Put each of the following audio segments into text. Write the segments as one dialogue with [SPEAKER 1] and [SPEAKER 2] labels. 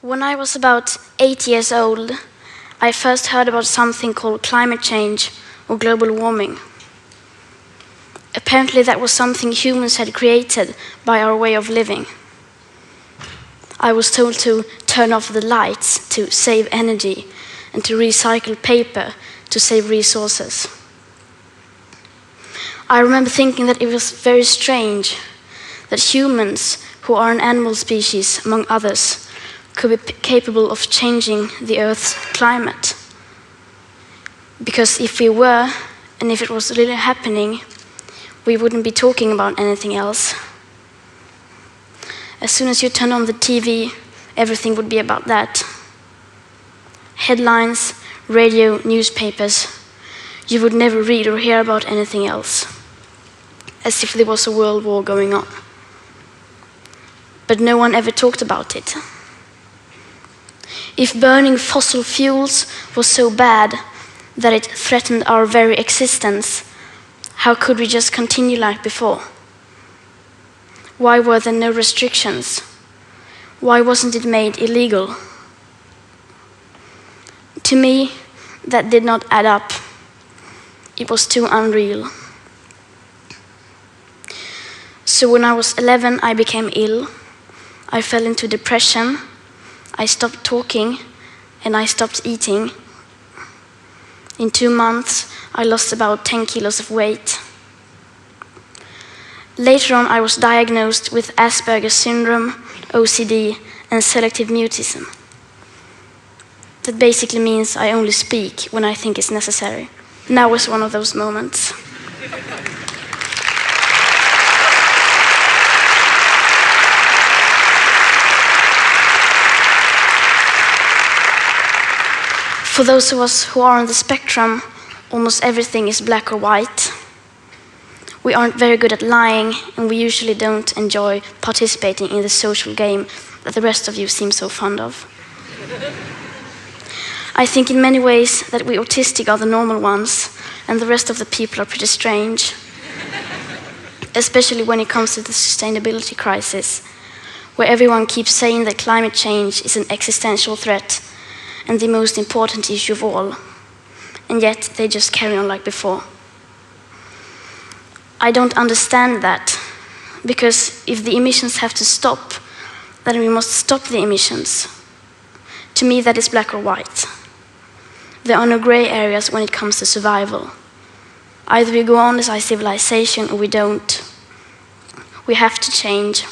[SPEAKER 1] When I was about 8 years old, I first heard about something called climate change or global warming. Apparently that was something humans had created by our way of living. I was told to turn off the lights to save energy and to recycle paper to save resources. I remember thinking that it was very strange that humans, who are an animal species among others, could be capable of changing the Earth's climate. Because if we were, and if it was really happening, we wouldn't be talking about anything else. As soon as you turn on the TV, everything would be about that. Headlines, radio, newspapers. You would never read or hear about anything else, as if there was a world war going on. But no one ever talked about it. If burning fossil fuels was so bad that it threatened our very existence, how could we just continue like before? Why were there no restrictions? Why wasn't it made illegal? To me, that did not add up. It was too unreal. So when I was 11, I became ill. I fell into depression. I stopped talking, and I stopped eating. In 2 months, I lost about 10 kilos of weight. Later on, I was diagnosed with Asperger's syndrome, OCD, and selective mutism. That basically means I only speak when I think it's necessary. Now was one of those moments. For those of us who are on the spectrum, almost everything is black or white. We aren't very good at lying, and we usually don't enjoy participating in the social game that the rest of you seem so fond of. I think in many ways that we autistic are the normal ones, and the rest of the people are pretty strange. Especially when it comes to the sustainability crisis, where everyone keeps saying that climate change is an existential threat and the most important issue of all, and yet they just carry on like before. I don't understand that, because if the emissions have to stop, then we must stop the emissions. To me, that is black or white. There are no gray areas when it comes to survival. Either we go on as a civilization or we don't. We have to change.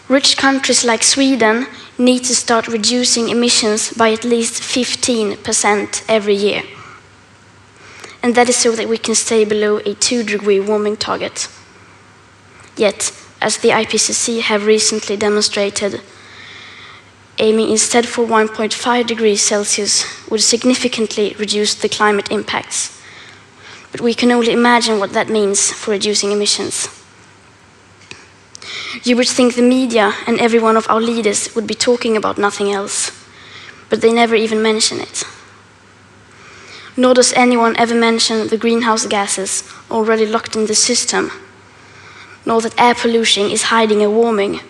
[SPEAKER 1] Rich countries like Sweden need to start reducing emissions by at least 15% every year. And that is so that we can stay below a 2-degree warming target. Yet, as the IPCC have recently demonstrated, aiming instead for 1.5 degrees Celsius would significantly reduce the climate impacts. But we can only imagine what that means for reducing emissions. You would think the media and every one of our leaders would be talking about nothing else, but they never even mention it. Nor does anyone ever mention the greenhouse gases already locked in the system, nor that air pollution is hiding a warming,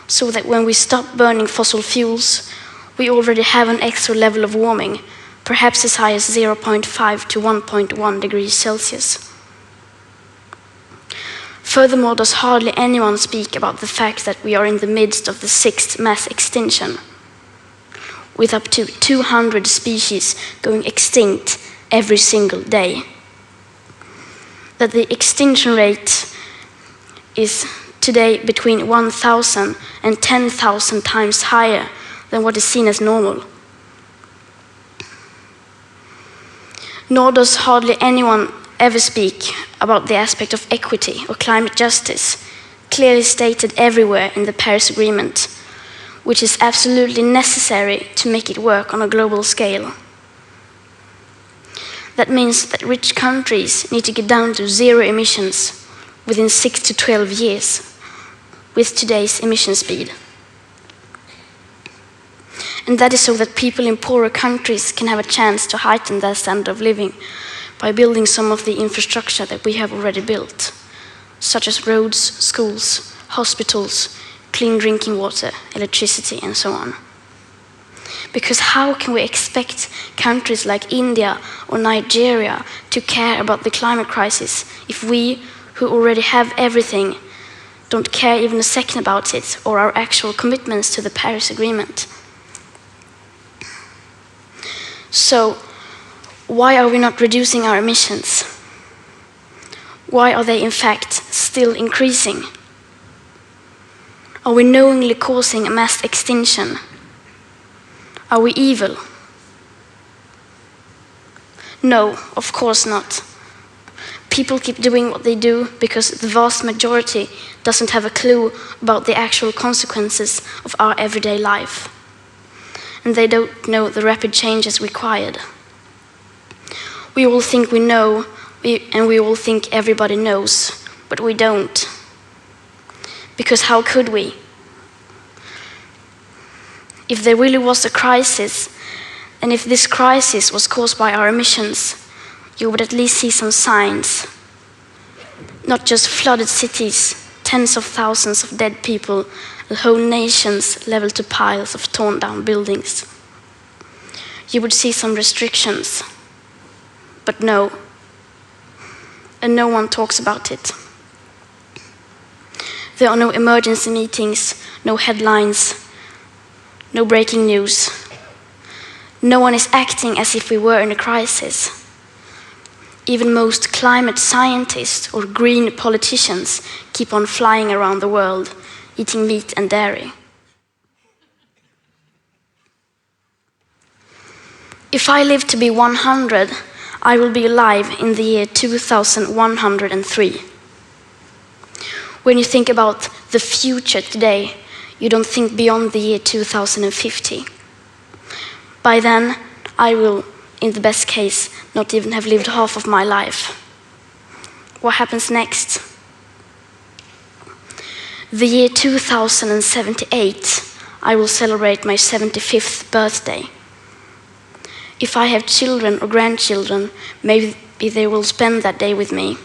[SPEAKER 1] so that when we stop burning fossil fuels, we already have an extra level of warming, perhaps as high as 0.5 to 1.1 degrees Celsius. Furthermore, does hardly anyone speak about the fact that we are in the midst of the 6th mass extinction, with up to 200 species going extinct every single day. That the extinction rate is today between 1,000 and 10,000 times higher than what is seen as normal. Nor does hardly anyone ever speak about the aspect of equity or climate justice, clearly stated everywhere in the Paris Agreement, which is absolutely necessary to make it work on a global scale. That means that rich countries need to get down to 0 emissions within 6 to 12 years with today's emission speed. And that is so that people in poorer countries can have a chance to heighten their standard of living by building some of the infrastructure that we have already built, such as roads, schools, hospitals, clean drinking water, electricity, and so on. Because how can we expect countries like India or Nigeria to care about the climate crisis if we, who already have everything, don't care even a second about it or our actual commitments to the Paris Agreement? So, why are we not reducing our emissions? Why are they in fact still increasing? Are we knowingly causing a mass extinction? Are we evil? No, of course not. People keep doing what they do because the vast majority doesn't have a clue about the actual consequences of our everyday life. And they don't know the rapid changes required. We all think we know, and we all think everybody knows, but we don't. Because how could we? If there really was a crisis, and if this crisis was caused by our emissions, you would at least see some signs. Not just flooded cities, tens of thousands of dead people, and whole nations leveled to piles of torn down buildings. You would see some restrictions. But no. And no one talks about it. There are no emergency meetings, no headlines, no breaking news. No one is acting as if we were in a crisis. Even most climate scientists or green politicians keep on flying around the world, eating meat and dairy. If I live to be 100, I will be alive in the year 2103. When you think about the future today, you don't think beyond the year 2050. By then, I will, in the best case, not even have lived half of my life. What happens next? The year 2078, I will celebrate my 75th birthday. If I have children or grandchildren, maybe they will spend that day with me.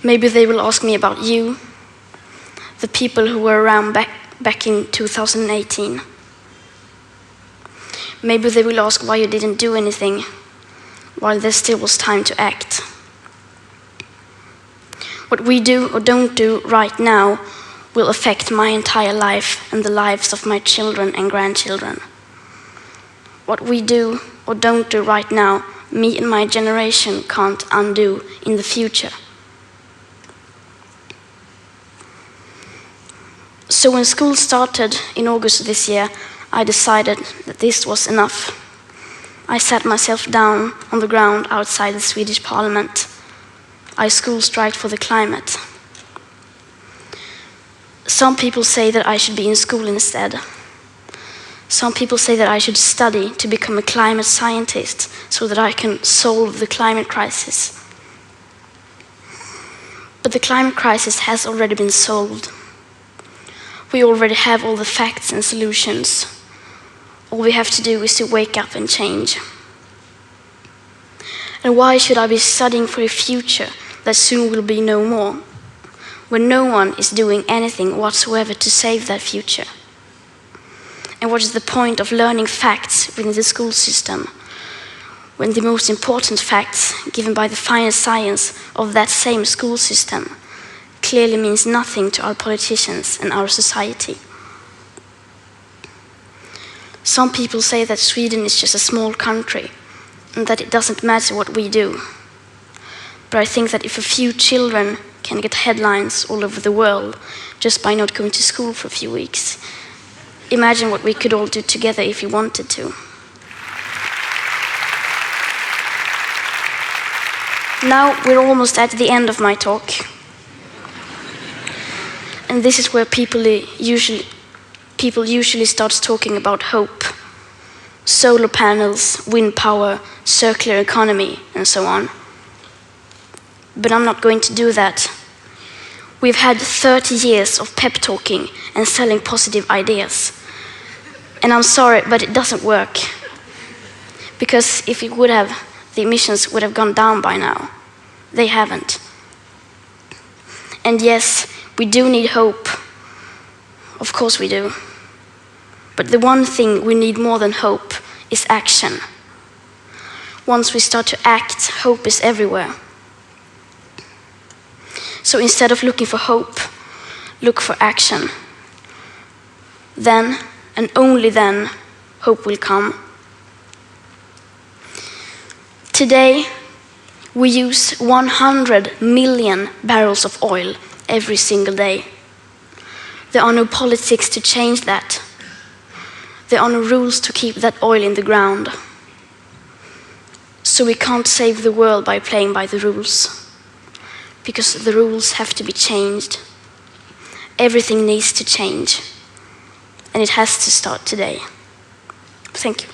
[SPEAKER 1] Maybe they will ask me about you, the people who were around back in 2018. Maybe they will ask why you didn't do anything, while there still was time to act. What we do or don't do right now will affect my entire life and the lives of my children and grandchildren. What we do or don't do right now, me and my generation can't undo in the future. So when school started in August this year, I decided that this was enough. I sat myself down on the ground outside the Swedish parliament. I school striked for the climate. Some people say that I should be in school instead. Some people say that I should study to become a climate scientist so that I can solve the climate crisis. But the climate crisis has already been solved. We already have all the facts and solutions. All we have to do is to wake up and change. And why should I be studying for a future that soon will be no more, when no one is doing anything whatsoever to save that future? And what is the point of learning facts within the school system, when the most important facts given by the fine science of that same school system clearly means nothing to our politicians and our society? Some people say that Sweden is just a small country and that it doesn't matter what we do. But I think that if a few children can get headlines all over the world just by not going to school for a few weeks, imagine what we could all do together if we wanted to. Now we're almost at the end of my talk. And this is where people usually start talking about hope. Solar panels, wind power, circular economy, and so on. But I'm not going to do that. We've had 30 years of pep talking and selling positive ideas. And I'm sorry, but it doesn't work. Because if it would have, the emissions would have gone down by now. They haven't. And yes, we do need hope. Of course we do. But the one thing we need more than hope is action. Once we start to act, hope is everywhere. So instead of looking for hope, look for action. Then, and only then, hope will come. Today, we use 100 million barrels of oil every single day. There are no politics to change that. There are no rules to keep that oil in the ground. So we can't save the world by playing by the rules, because the rules have to be changed. Everything needs to change, and it has to start today. Thank you.